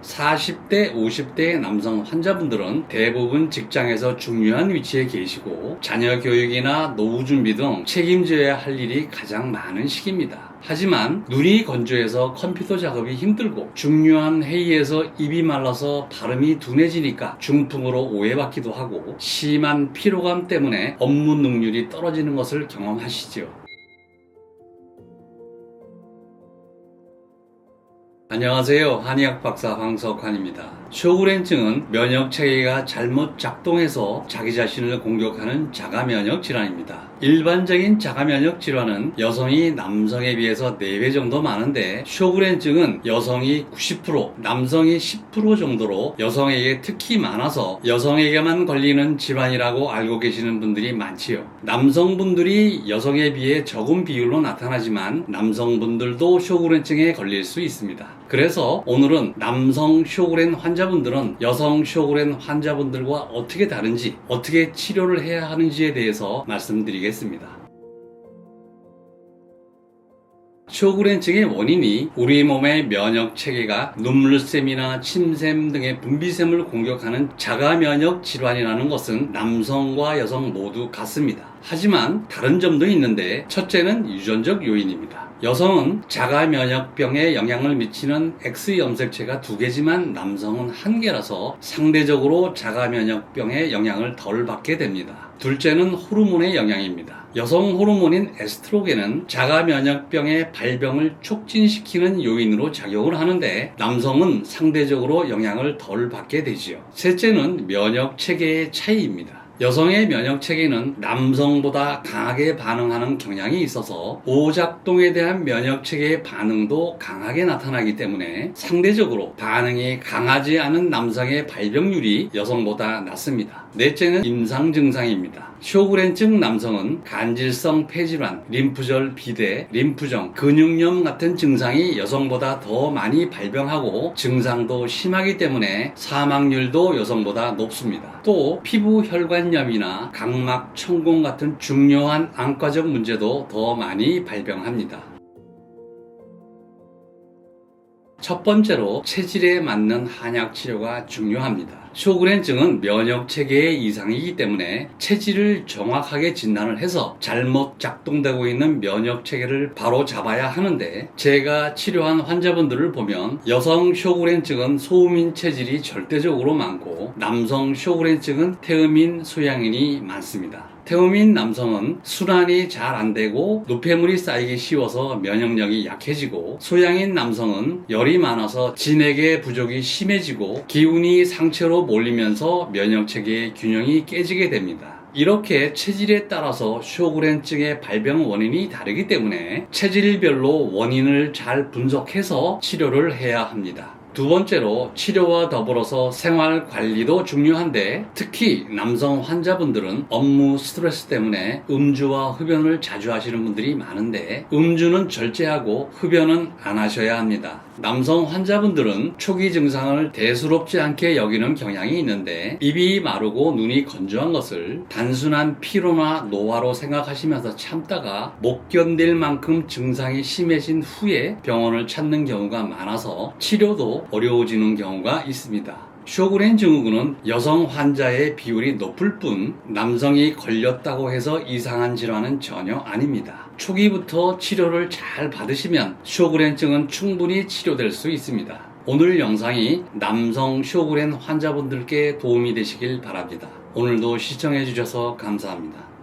40대, 50대의 남성 환자분들은 대부분 직장에서 중요한 위치에 계시고 자녀 교육이나 노후 준비 등 책임져야 할 일이 가장 많은 시기입니다. 하지만 눈이 건조해서 컴퓨터 작업이 힘들고 중요한 회의에서 입이 말라서 발음이 둔해지니까 중풍으로 오해받기도 하고 심한 피로감 때문에 업무 능률이 떨어지는 것을 경험하시죠. 안녕하세요. 한의학 박사 황석환입니다. 쇼그렌증은 면역체계가 잘못 작동해서 자기 자신을 공격하는 자가면역 질환입니다. 일반적인 자가면역 질환은 여성이 남성에 비해서 4배 정도 많은데 쇼그렌증은 여성이 90%, 남성이 10% 정도로 여성에게 특히 많아서 여성에게만 걸리는 질환이라고 알고 계시는 분들이 많지요. 남성분들이 여성에 비해 적은 비율로 나타나지만 남성분들도 쇼그렌증에 걸릴 수 있습니다. 그래서 오늘은 남성 쇼그렌 환자분들은 여성 쇼그렌 환자분들과 어떻게 다른지, 어떻게 치료를 해야 하는지에 대해서 말씀드리겠습니다. 쇼그렌증의 원인이 우리 몸의 면역체계가 눈물샘이나 침샘 등의 분비샘을 공격하는 자가면역 질환이라는 것은 남성과 여성 모두 같습니다. 하지만 다른 점도 있는데 첫째는 유전적 요인입니다. 여성은 자가면역병에 영향을 미치는 X염색체가 2개지만 남성은 1개라서 상대적으로 자가면역병의 영향을 덜 받게 됩니다. 둘째는 호르몬의 영향입니다. 여성 호르몬인 에스트로겐은 자가면역병의 발병을 촉진시키는 요인으로 작용을 하는데 남성은 상대적으로 영향을 덜 받게 되지요. 셋째는 면역체계의 차이입니다. 여성의 면역체계는 남성보다 강하게 반응하는 경향이 있어서 오작동에 대한 면역체계의 반응도 강하게 나타나기 때문에 상대적으로 반응이 강하지 않은 남성의 발병률이 여성보다 낮습니다. 넷째는 임상 증상입니다. 쇼그렌증 남성은 간질성 폐질환, 림프절 비대, 림프정, 근육염 같은 증상이 여성보다 더 많이 발병하고 증상도 심하기 때문에 사망률도 여성보다 높습니다. 또 피부 혈관염이나 각막 천공 같은 중요한 안과적 문제도 더 많이 발병합니다. 첫 번째로 체질에 맞는 한약 치료가 중요합니다. 쇼그렌증은 면역체계의 이상이기 때문에 체질을 정확하게 진단을 해서 잘못 작동되고 있는 면역체계를 바로 잡아야 하는데 제가 치료한 환자분들을 보면 여성 쇼그렌증은 소음인 체질이 절대적으로 많고 남성 쇼그렌증은 태음인 소양인이 많습니다. 태음인 남성은 순환이 잘 안되고 노폐물이 쌓이기 쉬워서 면역력이 약해지고 소양인 남성은 열이 많아서 진액의 부족이 심해지고 기운이 상체로 몰리면서 면역체계의 균형이 깨지게 됩니다. 이렇게 체질에 따라서 쇼그렌증의 발병 원인이 다르기 때문에 체질별로 원인을 잘 분석해서 치료를 해야 합니다. 두 번째로 치료와 더불어서 생활 관리도 중요한데 특히 남성 환자분들은 업무 스트레스 때문에 음주와 흡연을 자주 하시는 분들이 많은데 음주는 절제하고 흡연은 안 하셔야 합니다. 남성 환자분들은 초기 증상을 대수롭지 않게 여기는 경향이 있는데 입이 마르고 눈이 건조한 것을 단순한 피로나 노화로 생각하시면서 참다가 못 견딜 만큼 증상이 심해진 후에 병원을 찾는 경우가 많아서 치료도 어려워지는 경우가 있습니다. 쇼그렌 증후군은 여성 환자의 비율이 높을 뿐 남성이 걸렸다고 해서 이상한 질환은 전혀 아닙니다. 초기부터 치료를 잘 받으시면 쇼그렌증은 충분히 치료될 수 있습니다. 오늘 영상이 남성 쇼그렌 환자분들께 도움이 되시길 바랍니다. 오늘도 시청해 주셔서 감사합니다.